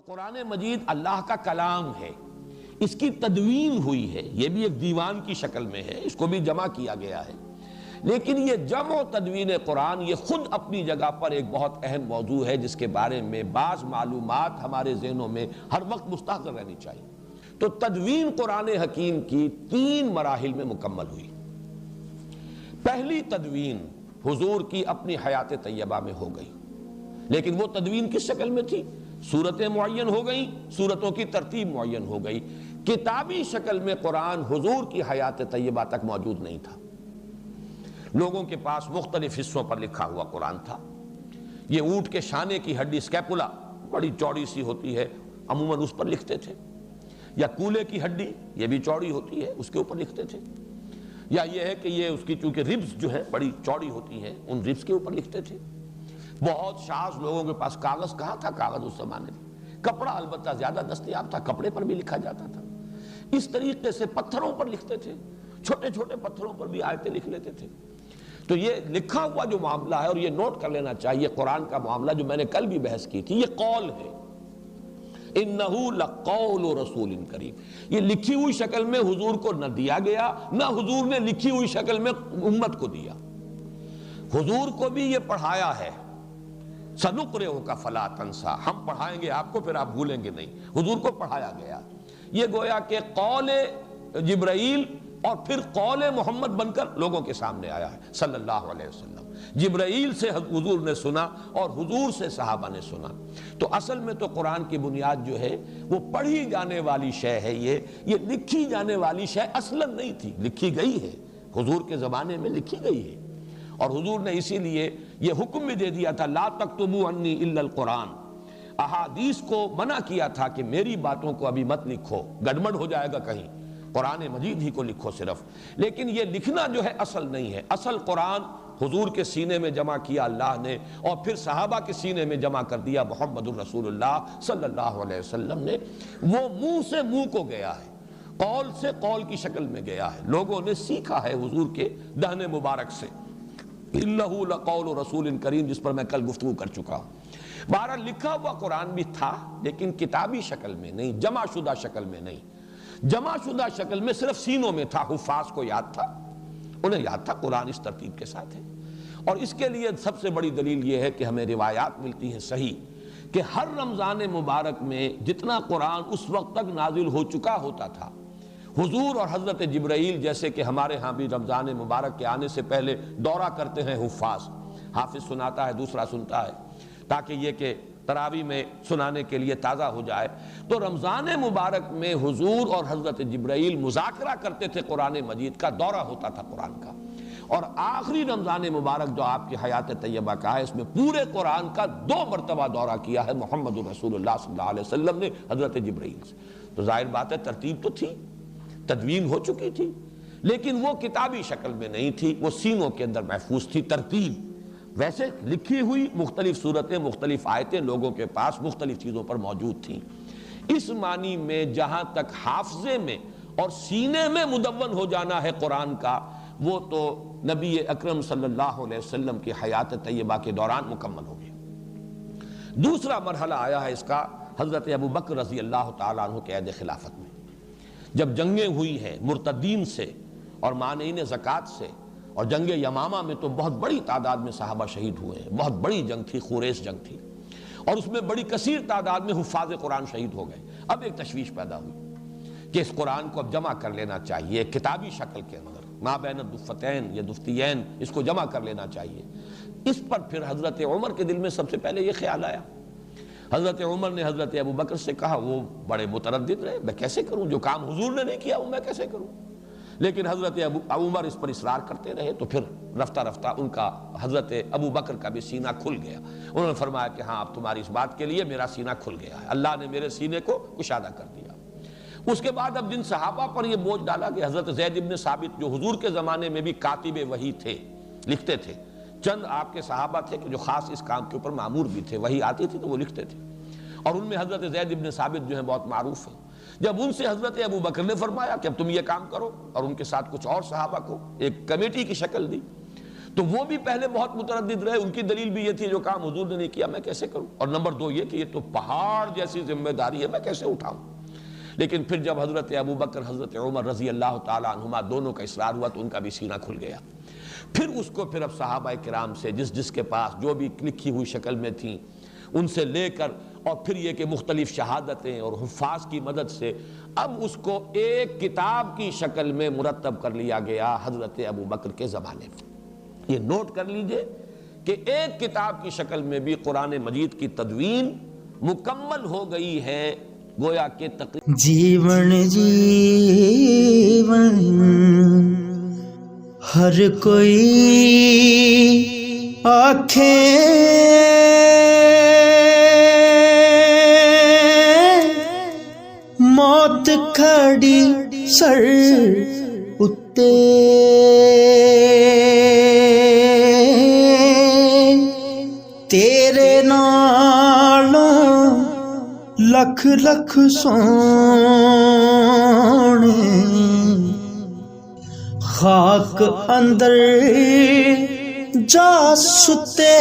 قرآن مجید اللہ کا کلام ہے، اس کی تدوین ہوئی ہے، یہ بھی ایک دیوان کی شکل میں ہے، اس کو بھی جمع کیا گیا ہے، لیکن یہ جمع و تدوین قرآن یہ خود اپنی جگہ پر ایک بہت اہم موضوع ہے جس کے بارے میں بعض معلومات ہمارے ذہنوں میں ہر وقت مستحضر رہنی چاہیے۔ تو تدوین قرآن حکیم کی 3 مراحل میں مکمل ہوئی۔ پہلی تدوین حضور کی اپنی حیات طیبہ میں ہو گئی، لیکن وہ تدوین کس شکل میں تھی؟ صورتیں معین ہو گئیں، صورتوں کی ترتیب معین ہو گئی، کتابی شکل میں قرآن حضور کی حیات طیبہ تک موجود نہیں تھا۔ لوگوں کے پاس مختلف حصوں پر لکھا ہوا قرآن تھا۔ یہ اونٹ کے شانے کی ہڈی اسکیپولا بڑی چوڑی سی ہوتی ہے، عموماً اس پر لکھتے تھے، یا کولے کی ہڈی یہ بھی چوڑی ہوتی ہے، اس کے اوپر لکھتے تھے، یا یہ ہے کہ یہ اس کی چونکہ ربز جو ہیں بڑی چوڑی ہوتی ہیں، ان ربز کے اوپر لکھتے تھے۔ بہت شاذ لوگوں کے پاس کاغذ کہاں تھا، کاغذ اس زمانے میں، کپڑا البتہ زیادہ دستیاب تھا، کپڑے پر بھی لکھا جاتا تھا۔ اس طریقے سے پتھروں پر لکھتے تھے، چھوٹے چھوٹے پتھروں پر بھی آیتیں لکھ لیتے تھے۔ تو یہ لکھا ہوا جو معاملہ ہے، اور یہ نوٹ کر لینا چاہیے، قرآن کا معاملہ جو میں نے کل بھی بحث کی تھی، یہ قول ہے۔ اِنَّهُ لَقَوْلُ رَسُولٍ کریم، یہ لکھی ہوئی شکل میں حضور کو نہ دیا گیا، نہ حضور نے لکھی ہوئی شکل میں امت کو دیا۔ حضور کو بھی یہ پڑھایا ہے، سَنُقْرِئُكَ فَلَا تَنْسَىٰ، ہم پڑھائیں گے آپ کو پھر آپ بھولیں گے نہیں۔ حضور کو پڑھایا گیا، یہ گویا کہ قول جبرائیل اور پھر قول محمد بن کر لوگوں کے سامنے آیا ہے صلی اللہ علیہ وسلم۔ جبرائیل سے حضور نے سنا اور حضور سے صحابہ نے سنا۔ تو اصل میں تو قرآن کی بنیاد جو ہے وہ پڑھی جانے والی شے ہے، یہ لکھی جانے والی شے اصلاً نہیں تھی، لکھی گئی ہے، حضور کے زمانے میں لکھی گئی ہے۔ اور حضور نے اسی لیے یہ حکم بھی دے دیا تھا، لا تکتبوا عنی الا القرآن، احادیث کو منع کیا تھا کہ میری باتوں کو ابھی مت لکھو، گڑبڑ ہو جائے گا کہیں، قرآن مجید ہی کو لکھو صرف۔ لیکن یہ لکھنا جو ہے اصل نہیں ہے، اصل قرآن حضور کے سینے میں جمع کیا اللہ نے، اور پھر صحابہ کے سینے میں جمع کر دیا محمد الرسول اللہ صلی اللہ علیہ وسلم نے۔ وہ منہ سے منہ کو گیا ہے، قول سے قول کی شکل میں گیا ہے، لوگوں نے سیکھا ہے حضور کے دہن مبارک سے۔ اِنَّهُ لَقَوْلُ رَسُولٍ کریم، جس پر میں کل گفتگو کر چکا ہوں۔ بہرحال لکھا ہوا قرآن بھی تھا، لیکن کتابی شکل میں نہیں، جمع شدہ شکل میں نہیں۔ جمع شدہ شکل میں صرف سینوں میں تھا، حفاظ کو یاد تھا، انہیں یاد تھا قرآن اس ترتیب کے ساتھ ہے۔ اور اس کے لیے سب سے بڑی دلیل یہ ہے کہ ہمیں روایات ملتی ہیں صحیح کہ ہر رمضان مبارک میں جتنا قرآن اس وقت تک نازل ہو چکا ہوتا تھا، حضور اور حضرت جبرائیل جیسے کہ ہمارے ہاں بھی رمضان مبارک کے آنے سے پہلے دورہ کرتے ہیں حفاظ، حافظ سناتا ہے دوسرا سنتا ہے، تاکہ یہ کہ تراویح میں سنانے کے لیے تازہ ہو جائے۔ تو رمضان مبارک میں حضور اور حضرت جبرائیل مذاکرہ کرتے تھے، قرآن مجید کا دورہ ہوتا تھا قرآن کا۔ اور آخری رمضان مبارک جو آپ کی حیات طیبہ کا ہے، اس میں پورے قرآن کا 2 مرتبہ دورہ کیا ہے محمد رسول اللہ صلی اللہ علیہ وسلم نے حضرت جبرائیل سے۔ تو ظاہر بات ہے ترتیب تو تھی، تدوین ہو چکی تھی، لیکن وہ کتابی شکل میں نہیں تھی، وہ سینوں کے اندر محفوظ تھی ترتیب۔ ویسے لکھی ہوئی مختلف صورتیں، مختلف آیتیں لوگوں کے پاس مختلف چیزوں پر موجود تھیں۔ اس معنی میں جہاں تک حافظے میں اور سینے میں مدون ہو جانا ہے قرآن کا، وہ تو نبی اکرم صلی اللہ علیہ وسلم کی حیات طیبہ کے دوران مکمل ہو گیا۔ دوسرا مرحلہ آیا ہے اس کا حضرت ابو بکر رضی اللہ تعالیٰ عنہ کے عہد خلافت میں، جب جنگیں ہوئی ہیں مرتدین سے اور مانعین زکوٰۃ سے، اور جنگ یمامہ میں تو بہت بڑی تعداد میں صحابہ شہید ہوئے ہیں، بہت بڑی جنگ تھی، خوریس جنگ تھی، اور اس میں بڑی کثیر تعداد میں حفاظ قرآن شہید ہو گئے۔ اب ایک تشویش پیدا ہوئی کہ اس قرآن کو اب جمع کر لینا چاہیے کتابی شکل کے اندر، ما بین الدفتین یا دفتیین، اس کو جمع کر لینا چاہیے۔ اس پر پھر حضرت عمر کے دل میں سب سے پہلے یہ خیال آیا۔ حضرت عمر نے حضرت ابو بکر سے کہا، وہ بڑے متردد رہے، میں کیسے کروں، جو کام حضور نے نہیں کیا وہ میں کیسے کروں؟ لیکن حضرت عمر اس پر اصرار کرتے رہے، تو پھر رفتہ رفتہ ان کا حضرت ابو بکر کا بھی سینہ کھل گیا۔ انہوں نے فرمایا کہ ہاں اب تمہاری اس بات کے لیے میرا سینہ کھل گیا ہے، اللہ نے میرے سینے کو کشادہ کر دیا۔ اس کے بعد اب جن صحابہ پر یہ بوجھ ڈالا کہ حضرت زید بن ثابت جو حضور کے زمانے میں بھی کاتب وحی تھے، لکھتے تھے، چند آپ کے صحابہ تھے کہ جو خاص اس کام کے اوپر مامور بھی تھے، وحی آتی تھی تو وہ لکھتے تھے، اور ان میں حضرت زید بن ثابت جو ہیں بہت معروف ہیں۔ جب ان سے حضرت ابو بکر نے فرمایا کہ اب تم یہ کام کرو، اور ان کے ساتھ کچھ اور صحابہ کو ایک کمیٹی کی شکل دی، تو وہ بھی پہلے بہت متردد رہے، ان کی دلیل بھی یہ تھی جو کام حضور نے نہیں کیا میں کیسے کروں، اور نمبر دو یہ کہ یہ تو پہاڑ جیسی ذمہ داری ہے میں کیسے اٹھاؤں۔ لیکن پھر جب حضرت ابوبکر حضرت عمر رضی اللہ تعالیٰ عنہما دونوں کا اصرار ہوا تو ان کا بھی سینہ کھل گیا۔ پھر اس کو پھر اب صحابہ کرام سے جس کے پاس جو بھی لکھی ہوئی شکل میں تھیں ان سے لے کر، اور پھر یہ کہ مختلف شہادتیں اور حفاظ کی مدد سے اب اس کو ایک کتاب کی شکل میں مرتب کر لیا گیا حضرت ابوبکر کے زمانے میں۔ یہ نوٹ کر لیجئے کہ ایک کتاب کی شکل میں بھی قرآن مجید کی تدوین مکمل ہو گئی ہے، گویا کہ جیون ہر کوئی آنکھیں موت کھڑی سر اتے، تیرے نالوں لکھ لکھ سونے خاک اندر جا ستے۔